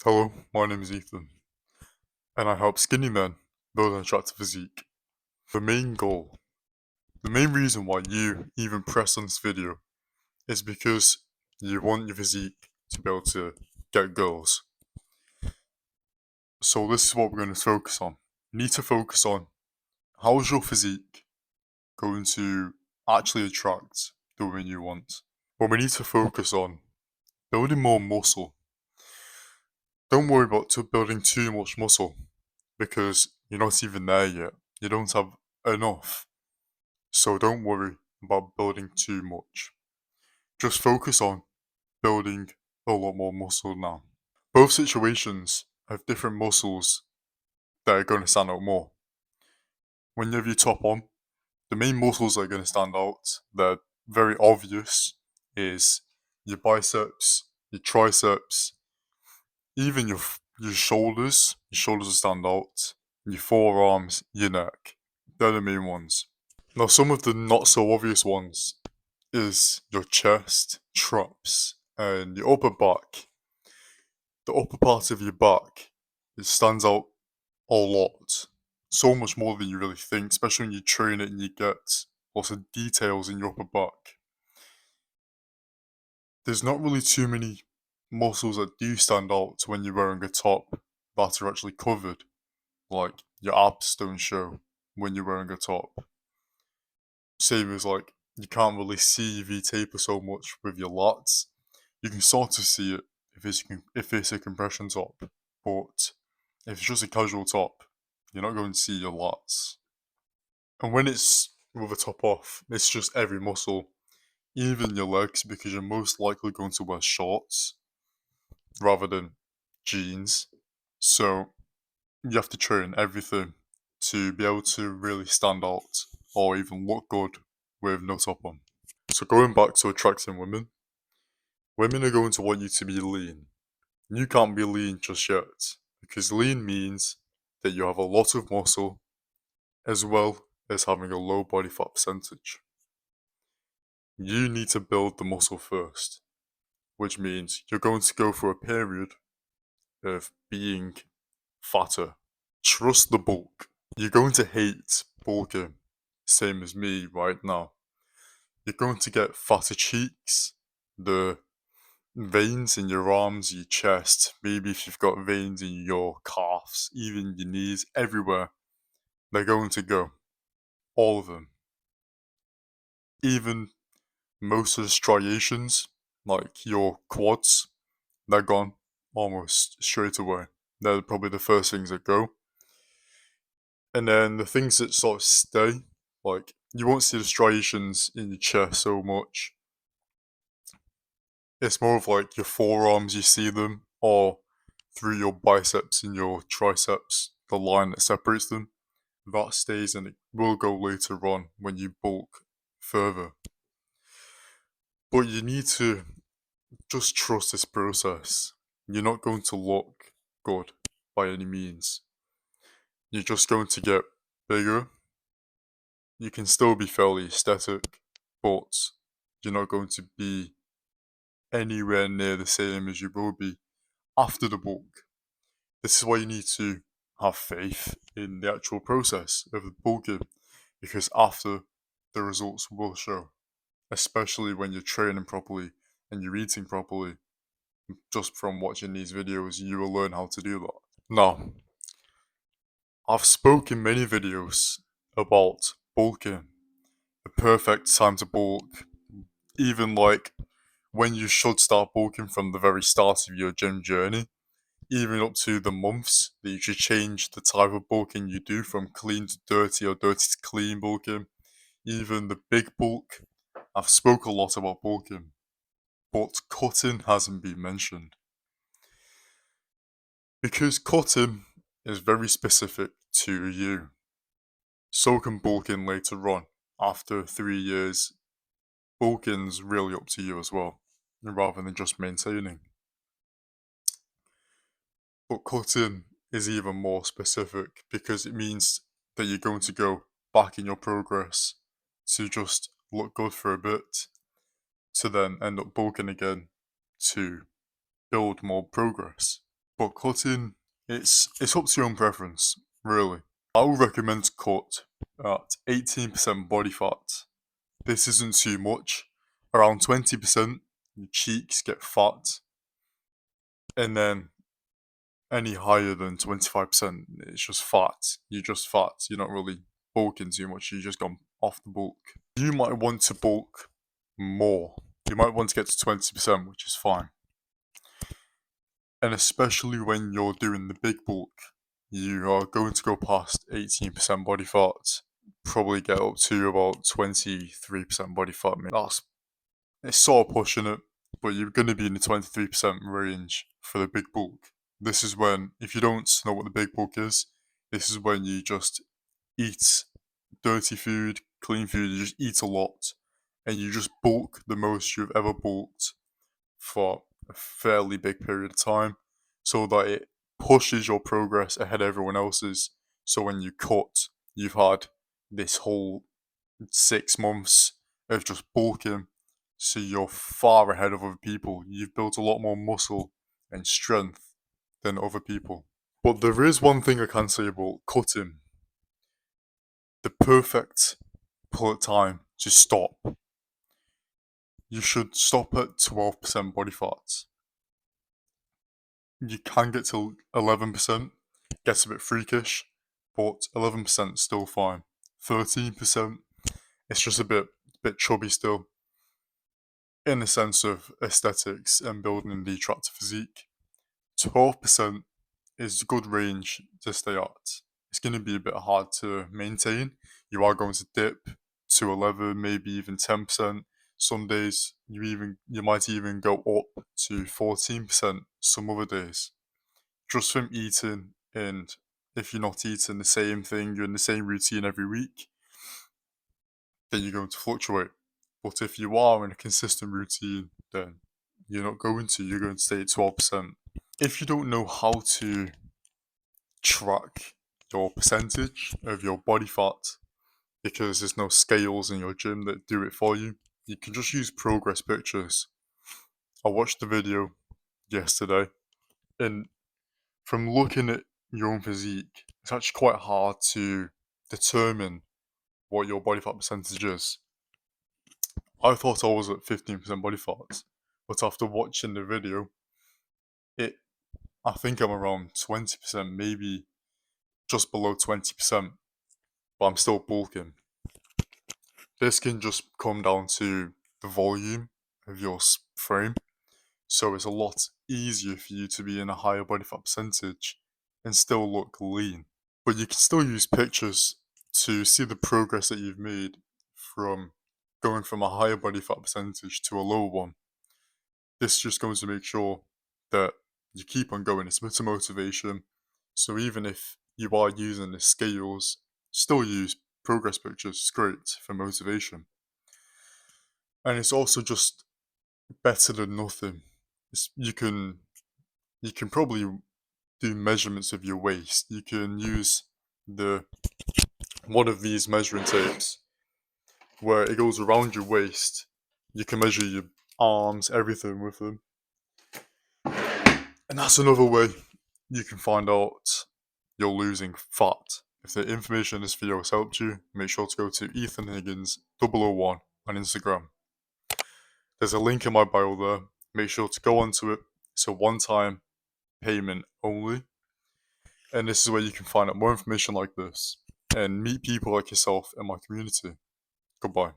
Hello, my name is Ethan, and I help skinny men build an attractive physique. The main goal, the main reason why you even press on this video is because you want your physique to be able to get girls. So this is what we're going to focus on. You need to focus on how is your physique going to actually attract the women you want. Well, we need to focus on building more muscle. Don't worry about building too much muscle because you're not even there yet. You don't have enough. So don't worry about building too much. Just focus on building a lot more muscle now. Both situations have different muscles that are going to stand out more. When you have your top on, the main muscles that are going to stand out, that are very obvious, is your biceps, your triceps, even your shoulders. Your shoulders will stand out. Your forearms, your neck. They're the main ones. Now, some of the not so obvious ones is your chest, traps, and your upper back. The upper part of your back, it stands out a lot. So much more than you really think, especially when you train it and you get lots of details in your upper back. There's not really too many muscles that do stand out when you're wearing a top that are actually covered. Like your abs don't show when you're wearing a top. Same as like you can't really see your V-taper so much with your lats. You can sort of see it if it's a compression top, but if it's just a casual top, you're not going to see your lats. And when it's with a top off, it's just every muscle, even your legs, because you're most likely going to wear shorts rather than jeans. So you have to train everything to be able to really stand out or even look good with no top on. So going back to attracting women, women are going to want you to be lean. You can't be lean just yet, because lean means that you have a lot of muscle as well as having a low body fat percentage. You need to build the muscle first, which means you're going to go through a period of being fatter. Trust the bulk. You're going to hate bulking, same as me right now. You're going to get fatter cheeks, the veins in your arms, your chest, maybe if you've got veins in your calves, even your knees, everywhere, they're going to go. All of them. Even most of the striations, like your quads, they're gone almost straight away. They're probably the first things that go. And then the things that sort of stay, like you won't see the striations in your chest so much. It's more of like your forearms, you see them, or through your biceps and your triceps, the line that separates them. That stays and it will go later on when you bulk further. But you need to just trust this process. You're not going to look good by any means. You're just going to get bigger. You can still be fairly aesthetic, but you're not going to be anywhere near the same as you will be after the bulk. This is why you need to have faith in the actual process of the bulking, because after the results will show, especially when you're training properly and you're eating properly. Just from watching these videos, you will learn how to do that. Now, I've spoken many videos about bulking, the perfect time to bulk, even like when you should start bulking from the very start of your gym journey, even up to the months that you should change the type of bulking you do from clean to dirty or dirty to clean bulking, even the big bulk. I've spoke a lot about bulking, but cutting hasn't been mentioned. Because cutting is very specific to you. So can bulking later on. After 3 years, bulking's really up to you as well, rather than just maintaining. But cutting is even more specific because it means that you're going to go back in your progress to just look good for a bit, to then end up bulking again to build more progress. But cutting, it's up to your own preference, really. I would recommend to cut at 18% body fat. This isn't too much. Around 20%, your cheeks get fat, and then any higher than 25%, it's just fat. You're just fat. You're not really bulking too much. You've just gone off the bulk. You might want to bulk more. You might want to get to 20%, which is fine. And especially when you're doing the big bulk, you are going to go past 18% body fat. Probably get up to about 23% body fat. It's sort of pushing it, but you're going to be in the 23% range for the big bulk. This is when, if you don't know what the big bulk is, this is when you just eat dirty food, clean food, you just eat a lot, and you just bulk the most you've ever bulked for a fairly big period of time, so that it pushes your progress ahead of everyone else's. So when you cut, you've had this whole 6 months of just bulking, so you're far ahead of other people. You've built a lot more muscle and strength than other people. But there is one thing I can say about cutting. The perfect time to stop. You should stop at 12% body fat. You can get to 11%, gets a bit freakish, but 11% is still fine. 13%, it's just a bit chubby still, in the sense of aesthetics and building the attractive physique. 12% is a good range to stay at. It's going to be a bit hard to maintain. You are going to dip to 11, maybe even 10%. Some days you might even go up to 14% some other days. Just from eating, and if you're not eating the same thing, you're in the same routine every week, then you're going to fluctuate. But if you are in a consistent routine, then you're going to stay at 12%. If you don't know how to track your percentage of your body fat, because there's no scales in your gym that do it for you, you can just use progress pictures. I watched the video yesterday, and from looking at your own physique, it's actually quite hard to determine what your body fat percentage is. I thought I was at 15% body fat, but after watching the video, I think I'm around 20%, maybe just below 20%, but I'm still bulking. This can just come down to the volume of your frame, so it's a lot easier for you to be in a higher body fat percentage and still look lean. But you can still use pictures to see the progress that you've made from going from a higher body fat percentage to a lower one. This is just going to make sure that you keep on going. It's a bit of motivation. So even if you are using the scales, still use progress pictures. It's great for motivation. And it's also just better than nothing. You can probably do measurements of your waist. You can use one of these measuring tapes where it goes around your waist. You can measure your arms, everything with them. And that's another way you can find out you're losing fat. If the information in this video has helped you, make sure to go to Ethan Higgins 001 on Instagram. There's a link in my bio there. Make sure to go onto it. It's a one-time payment only. And this is where you can find out more information like this and meet people like yourself in my community. Goodbye.